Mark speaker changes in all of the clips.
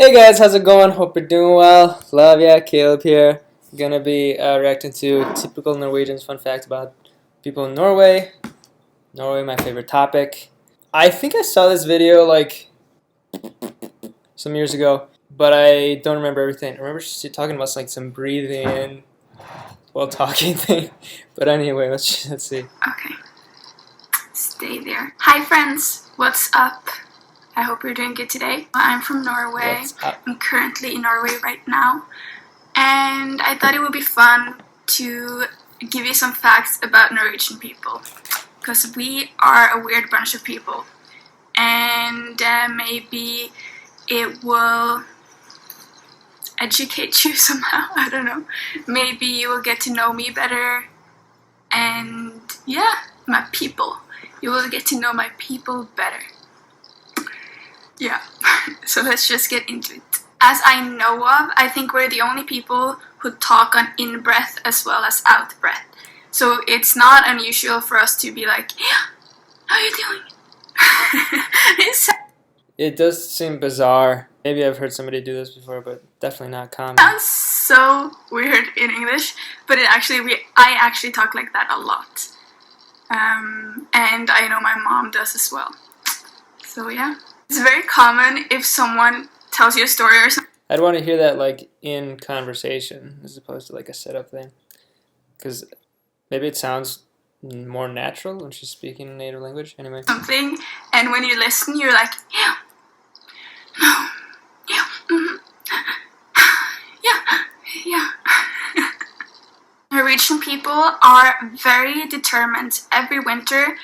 Speaker 1: Hey guys, how's it going? Hope you're doing well. Love ya, Caleb here. Gonna be reacting to typical Norwegians fun fact about people in Norway. Norway, my favorite topic. I think I saw this video like some years ago, but I don't remember everything. I remember she talking about like some breathing while talking thing. But anyway, let's see.
Speaker 2: Okay, stay there. Hi friends, what's up? I hope you're doing good today. I'm from Norway. I'm currently in Norway right now, and I thought it would be fun to give you some facts about Norwegian people, because we are a weird bunch of people, and maybe it will educate you somehow. I don't know. Maybe you will get to know me better, and yeah, my people. You will get to know my people better. Yeah, so let's just get into it. As I know of, I think we're the only people who talk on in-breath as well as out-breath. So it's not unusual for us to be like, yeah, how are you doing?
Speaker 1: It does seem bizarre. Maybe I've heard somebody do this before, but definitely not common.
Speaker 2: It sounds so weird in English, but I actually talk like that a lot. And I know my mom does as well. So yeah. It's very common if someone tells you a story or something.
Speaker 1: I'd want to hear that like in conversation as opposed to like a setup thing, because maybe it sounds more natural when she's speaking a native language. Anyway.
Speaker 2: Something, and when you listen, you're like, yeah, no, yeah, yeah. Norwegian people are very determined every winter.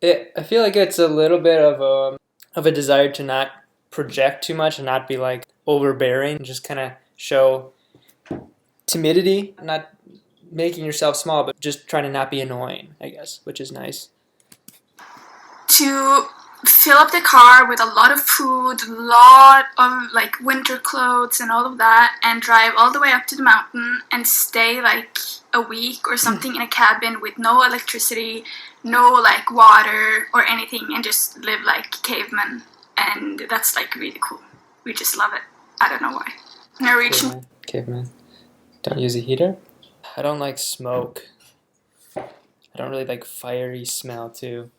Speaker 1: I feel like it's a little bit of a desire to not project too much and not be like overbearing, just kind of show timidity, not making yourself small, but just trying to not be annoying, I guess, which is nice.
Speaker 2: To fill up the car with a lot of food, a lot of like winter clothes and all of that, and drive all the way up to the mountain and stay like a week or something in a cabin with no electricity, no like water or anything, and just live like cavemen. And that's like really cool. We just love it. I don't know why. Norwegian.
Speaker 1: Caveman. Don't use a heater. I don't like smoke. I don't really like fiery smell too.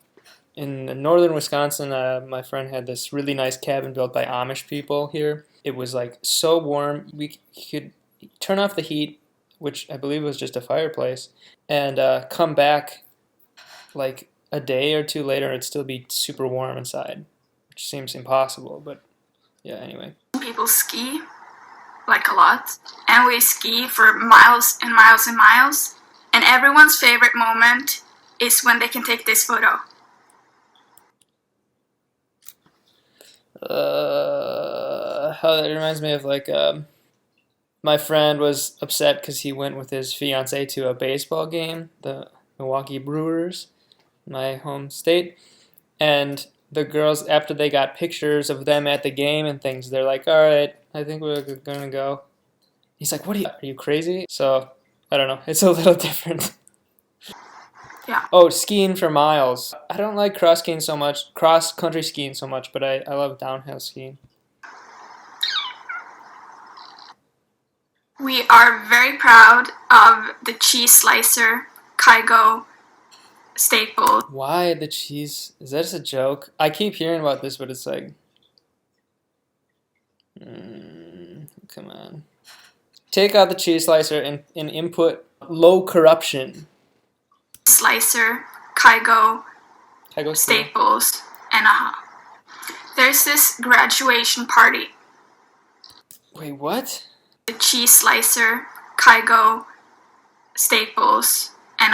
Speaker 1: In northern Wisconsin, my friend had this really nice cabin built by Amish people here. It was like so warm, we could turn off the heat, which I believe was just a fireplace, and come back like a day or two later and it'd still be super warm inside, which seems impossible, but yeah, anyway.
Speaker 2: People ski, like a lot, and we ski for miles and miles and miles, and everyone's favorite moment is when they can take this photo.
Speaker 1: It reminds me of like my friend was upset because he went with his fiance to a baseball game, the Milwaukee Brewers, my home state, and the girls, after they got pictures of them at the game and things, they're like, all right, I think we're gonna go. He's like, what are you crazy? So I don't know, it's a little different.
Speaker 2: Yeah.
Speaker 1: Oh, skiing for miles. I don't like cross-country skiing so much, but I love downhill skiing.
Speaker 2: We are very proud of the cheese slicer, Kygo staple.
Speaker 1: Why the cheese? Is that just a joke? I keep hearing about this, but it's like, come on. Take out the cheese slicer and input low corruption.
Speaker 2: Slicer, Kygo staples, and There's this graduation party.
Speaker 1: Wait, what?
Speaker 2: The cheese slicer, Kygo staples, and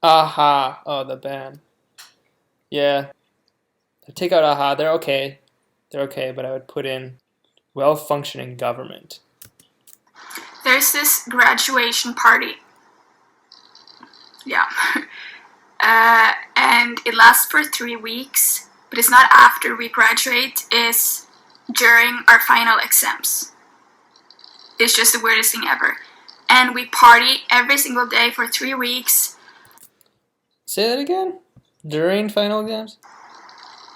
Speaker 1: Oh, the band. Yeah. Take out aha. They're okay. They're okay, but I would put in well-functioning government.
Speaker 2: There's this graduation party. Yeah. And it lasts for 3 weeks, but it's not after we graduate, it's during our final exams. It's just the weirdest thing ever. And we party every single day for 3 weeks.
Speaker 1: Say that again? During final exams?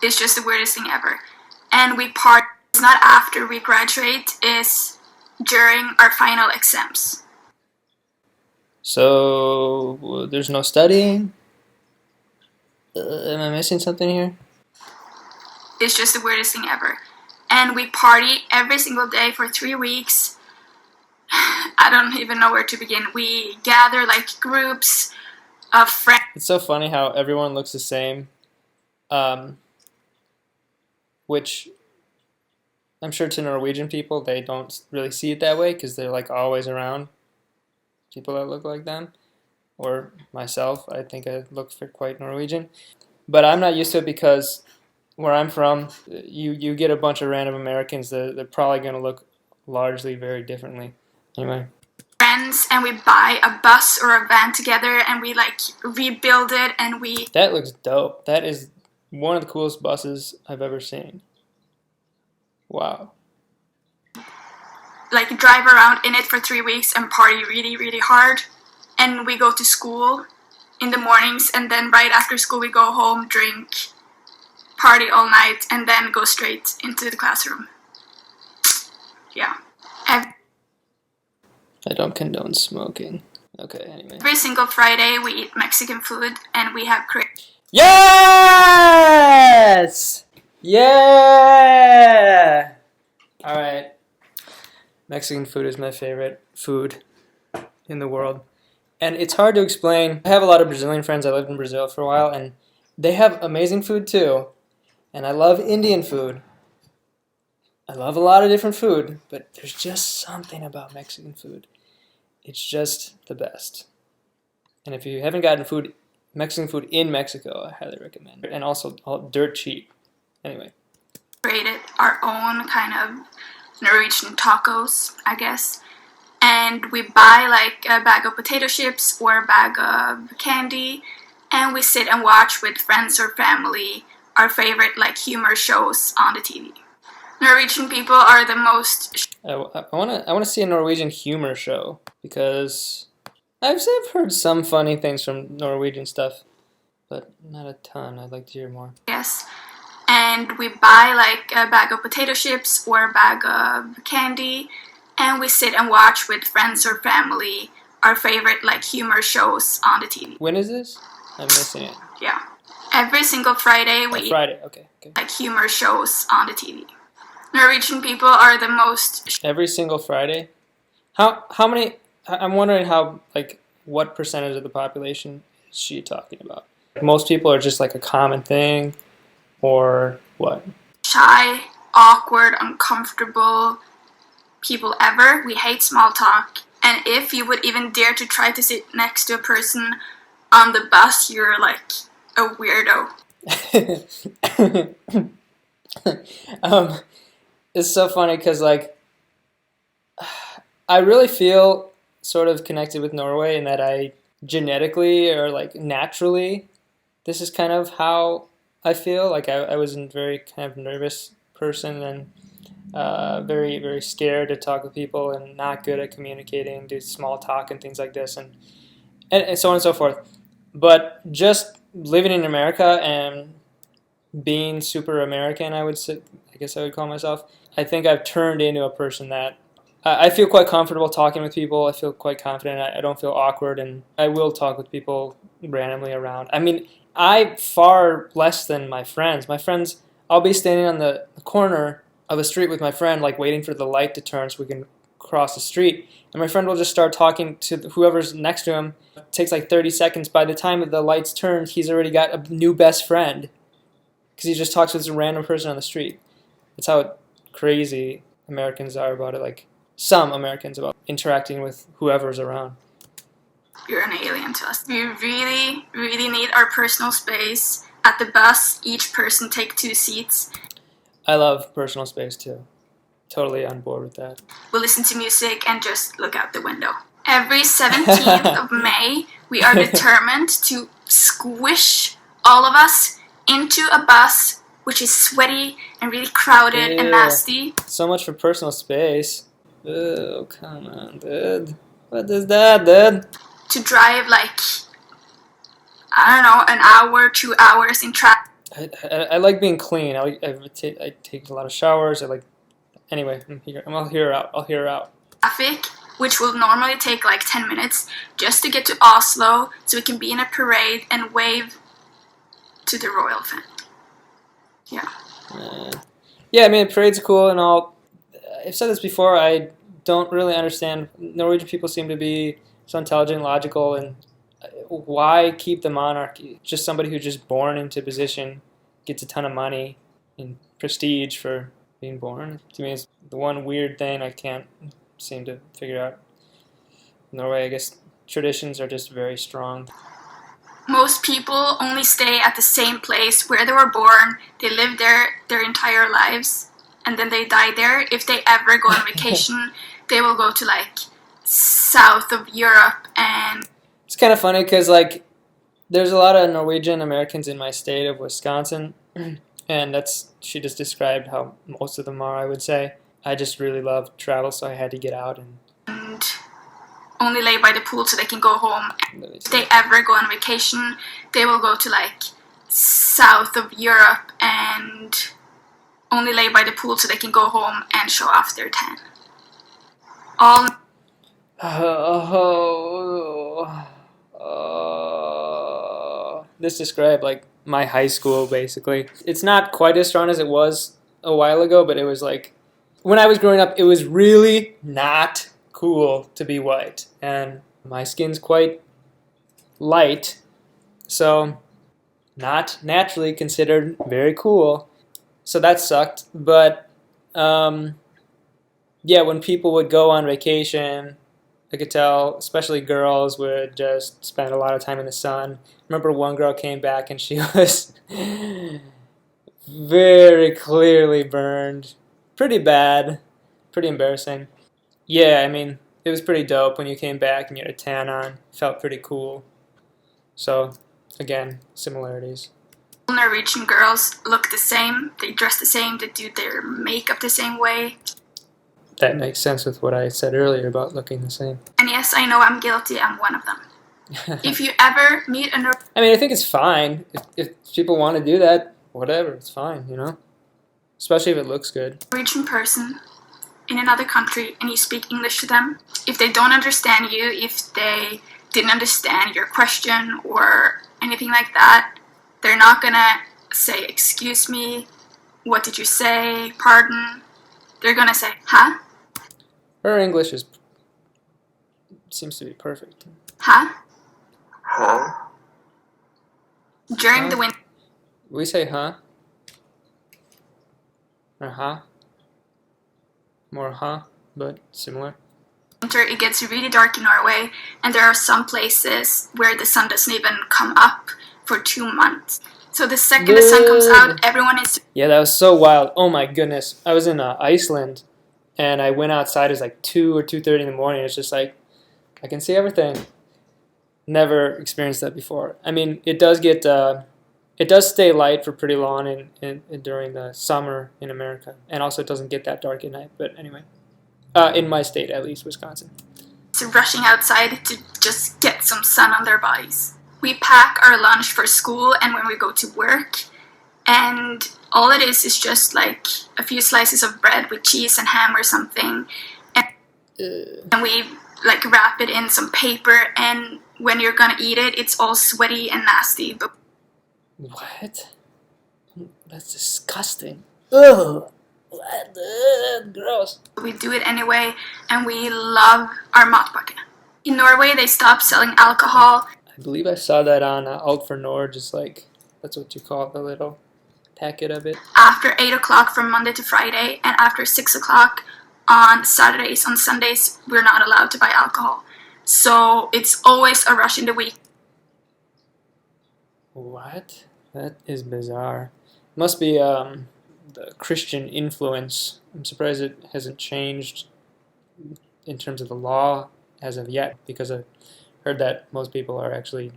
Speaker 2: It's just the weirdest thing ever. And we party It's not after we graduate, it's during our final exams.
Speaker 1: So there's no studying? Am I missing something here?
Speaker 2: It's just the weirdest thing ever. And we party every single day for 3 weeks. I don't even know where to begin. We gather like groups of friends.
Speaker 1: It's so funny how everyone looks the same, which I'm sure to Norwegian people, they don't really see it that way because they're like always around people that look like them. Or myself, I think I look quite Norwegian. But I'm not used to it because where I'm from, you get a bunch of random Americans that they're probably going to look largely very differently. Anyway.
Speaker 2: Friends, and we buy a bus or a van together, and we like rebuild it, and we...
Speaker 1: That looks dope. That is one of the coolest buses I've ever seen. Wow.
Speaker 2: Like drive around in it for 3 weeks and party really, really hard. And we go to school in the mornings, and then right after school we go home, drink, party all night, and then go straight into the classroom. Yeah.
Speaker 1: I don't condone smoking. Okay, anyway.
Speaker 2: Every single Friday we eat Mexican food, and we have
Speaker 1: Yes! Yeah! Alright. Mexican food is my favorite food in the world. And it's hard to explain. I have a lot of Brazilian friends. I lived in Brazil for a while, and they have amazing food too. And I love Indian food. I love a lot of different food, but there's just something about Mexican food. It's just the best. And if you haven't gotten Mexican food in Mexico, I highly recommend it. And also all dirt cheap. Anyway.
Speaker 2: Created our own kind of Norwegian tacos, I guess. And we buy like a bag of potato chips or a bag of candy, and we sit and watch with friends or family our favorite like humor shows on the TV. Norwegian people are the most...
Speaker 1: I wanna see a Norwegian humor show because I've heard some funny things from Norwegian stuff, but not a ton. I'd like to hear more.
Speaker 2: Yes. And we buy like a bag of potato chips or a bag of candy, and we sit and watch with friends or family our favorite like humor shows on the TV.
Speaker 1: When is this? I'm missing it.
Speaker 2: Yeah. Every single Friday we
Speaker 1: Friday. Okay.
Speaker 2: like humor shows on the TV. Norwegian people are the most...
Speaker 1: Every single Friday? How many... I'm wondering what percentage of the population is she talking about? Most people are just like a common thing, or what?
Speaker 2: Shy, awkward, uncomfortable people ever. We hate small talk. And if you would even dare to try to sit next to a person on the bus, you're like a weirdo.
Speaker 1: It's so funny because like I really feel sort of connected with Norway in that I genetically or like naturally, this is kind of how I feel. Like I was a very kind of nervous person and very, very scared to talk with people and not good at communicating, do small talk and things like this and so on and so forth. But just living in America and being super American, I guess I would call myself, I think I've turned into a person that I feel quite comfortable talking with people. I feel quite confident. I don't feel awkward, and I will talk with people randomly around. I mean, I far less than my friends. My friends, I'll be standing on the corner of a street with my friend, like waiting for the light to turn so we can cross the street. And my friend will just start talking to whoever's next to him. It takes like 30 seconds. By the time that the light's turned, he's already got a new best friend because he just talks with a random person on the street. That's how crazy Americans are about it. Like some Americans about interacting with whoever's around.
Speaker 2: You're an alien to us. We really, really need our personal space. At the bus, each person take 2 seats.
Speaker 1: I love personal space too. Totally on board with that.
Speaker 2: We'll listen to music and just look out the window. Every 17th of May, we are determined to squish all of us into a bus which is sweaty and really crowded and nasty.
Speaker 1: So much for personal space. Oh, come on, dude. What is that, dude?
Speaker 2: To drive like, I don't know, an hour, 2 hours in traffic.
Speaker 1: I like being clean. I take a lot of showers. I like Anyway, I'll hear her out. I'll hear her out.
Speaker 2: Traffic, which will normally take like 10 minutes, just to get to Oslo so we can be in a parade and wave to the royal family. Yeah.
Speaker 1: Yeah, I mean, parade's cool and all. I've said this before. I don't really understand. Norwegian people seem to be so intelligent and logical, and why keep the monarchy? Just somebody who's just born into position, gets a ton of money and prestige for being born. To me, it's the one weird thing I can't seem to figure out. Norway, I guess traditions are just very strong.
Speaker 2: Most people only stay at the same place where they were born. They live there their entire lives, and then they die there. If they ever go on vacation, they will go to like south of Europe. And
Speaker 1: it's kind of funny because like there's a lot of Norwegian Americans in my state of Wisconsin, and she just described how most of them are. I would say I just really love travel, so I had to get out and
Speaker 2: only lay by the pool so they can go home. If they ever go on vacation, they will go to like south of Europe and only lay by the pool so they can go home and show off their tan.
Speaker 1: This described like my high school basically. It's not quite as strong as it was a while ago, but it was like when I was growing up, it was really not cool to be white, and my skin's quite light, so not naturally considered very cool. So that sucked. But yeah, when people would go on vacation, I could tell, especially girls would just spend a lot of time in the sun. I remember one girl came back and she was very clearly burned. Pretty bad. Pretty embarrassing. Yeah, I mean, it was pretty dope when you came back and you had a tan on. Felt pretty cool. So, again, similarities.
Speaker 2: Norwegian girls look the same, they dress the same, they do their makeup the same way.
Speaker 1: That makes sense with what I said earlier about looking the same.
Speaker 2: And yes, I know I'm guilty, I'm one of them. If you ever meet a
Speaker 1: I mean, I think it's fine. If people want to do that, whatever, it's fine, you know? Especially if it looks good.
Speaker 2: Norwegian person in another country and you speak English to them, if they don't understand you, if they didn't understand your question or anything like that, they're not gonna say, excuse me, what did you say, pardon. They're gonna say, huh?
Speaker 1: Her English seems to be perfect.
Speaker 2: Huh? Huh? During the winter.
Speaker 1: We say huh? Or huh? More huh, but similar.
Speaker 2: Winter, it gets really dark in Norway, and there are some places where the sun doesn't even come up for 2 months. So the second the sun comes out, everyone is...
Speaker 1: Yeah, that was so wild. Oh my goodness. I was in Iceland, and I went outside. It was like 2 or 2:30 in the morning. It's just like, I can see everything. Never experienced that before. I mean, it does stay light for pretty long during the summer in America. And also it doesn't get that dark at night. But anyway, in my state, at least, Wisconsin.
Speaker 2: Rushing outside to just get some sun on their bodies. We pack our lunch for school and when we go to work, and all it is just like a few slices of bread with cheese and ham or something, and we like wrap it in some paper, and when you're gonna eat it, it's all sweaty and nasty. But
Speaker 1: what? That's disgusting. Ugh. Gross.
Speaker 2: We do it anyway, and we love our matpakke. In Norway, they stopped selling alcohol.
Speaker 1: I believe I saw that on Alt for Nord, just like, that's what you call it, the little packet of it.
Speaker 2: After 8 o'clock from Monday to Friday, and after 6 o'clock on Saturdays. On Sundays, we're not allowed to buy alcohol. So it's always a rush in the week.
Speaker 1: What? That is bizarre. Must be the Christian influence. I'm surprised it hasn't changed in terms of the law as of yet, because I've heard that most people are actually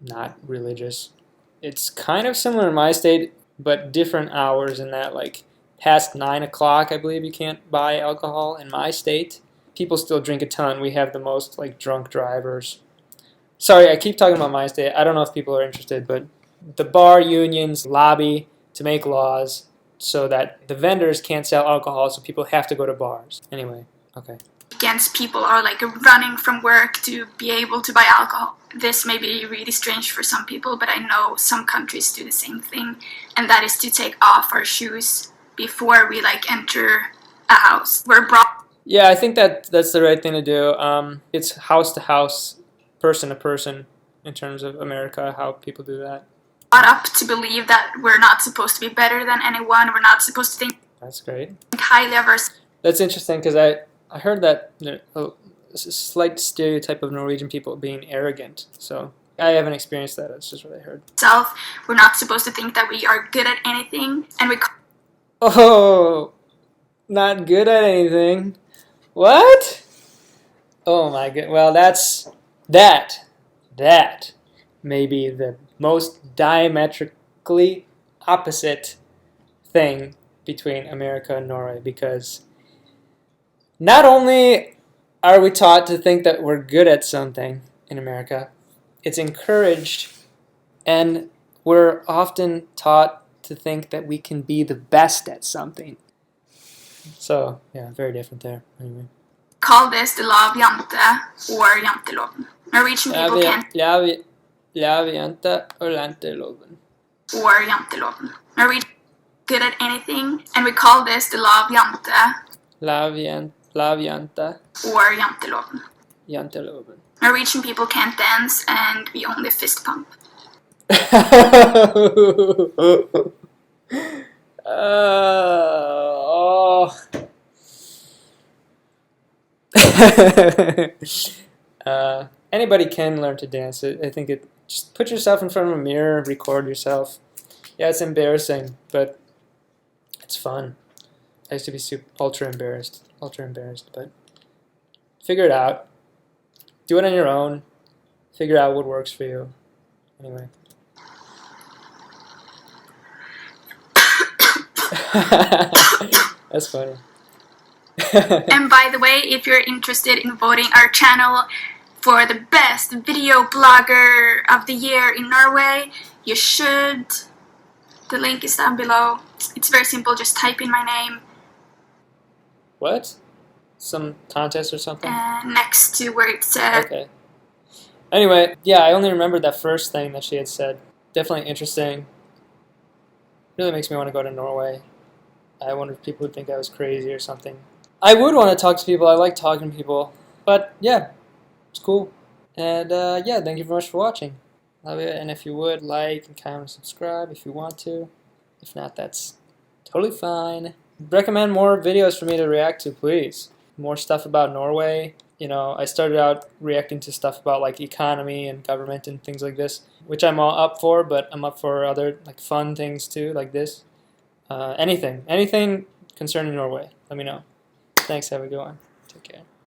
Speaker 1: not religious. It's kind of similar in my state, but different hours in that, like, past 9 o'clock, I believe you can't buy alcohol in my state. People still drink a ton. We have the most, like, drunk drivers. Sorry, I keep talking about my state. I don't know if people are interested, but the bar unions lobby to make laws so that the vendors can't sell alcohol, so people have to go to bars. Anyway, okay.
Speaker 2: Weekends, people are like running from work to be able to buy alcohol. This may be really strange for some people, but I know some countries do the same thing, and that is to take off our shoes before we like enter a house. We're brought.
Speaker 1: Yeah, I think that's the right thing to do. It's house to house, person to person, in terms of America, how people do that.
Speaker 2: Up to believe that we're not supposed to be better than anyone. We're not supposed to think.
Speaker 1: That's great.
Speaker 2: Highly of ourselves.
Speaker 1: That's interesting because I heard that there's a slight stereotype of Norwegian people being arrogant. So I haven't experienced that. That's just what I heard.
Speaker 2: We're not supposed to think that we are good at anything, and we.
Speaker 1: Oh, not good at anything. What? Oh my god. Well, that may be the most diametrically opposite thing between America and Norway, because not only are we taught to think that we're good at something in America, it's encouraged, and we're often taught to think that we can be the best at something. So, yeah, very different there. Anyway.
Speaker 2: Call this the law of jante or janteloven. Norwegian people can.
Speaker 1: Jante or janteloven.
Speaker 2: Or janteloven. Norwegian good at anything, and we call this the law of jante.
Speaker 1: Jante.
Speaker 2: Or janteloven.
Speaker 1: Janteloven.
Speaker 2: Norwegian people can't dance, and we only fist pump.
Speaker 1: Anybody can learn to dance. I think just put yourself in front of a mirror, record yourself. Yeah, it's embarrassing, but it's fun. I used to be ultra embarrassed, but figure it out. Do it on your own. Figure out what works for you. Anyway. That's funny.
Speaker 2: And by the way, if you're interested in voting our channel for the best video blogger of the year in Norway, you should. The link is down below. It's very simple, just type in my name.
Speaker 1: What? Some contest or something?
Speaker 2: Next to where it said.
Speaker 1: Okay. Anyway, yeah, I only remembered that first thing that she had said. Definitely interesting. Really makes me want to go to Norway. I wonder if people would think I was crazy or something. I would want to talk to people. I like talking to people. But yeah, it's cool. And yeah, thank you very much for watching. Love it. And if you would, like and comment and subscribe if you want to. If not, that's totally fine. Recommend more videos for me to react to, please. More stuff about Norway. You know, I started out reacting to stuff about like economy and government and things like this, which I'm all up for, but I'm up for other like fun things too, like this. Anything concerning Norway, let me know. Thanks, have a good one. Take care.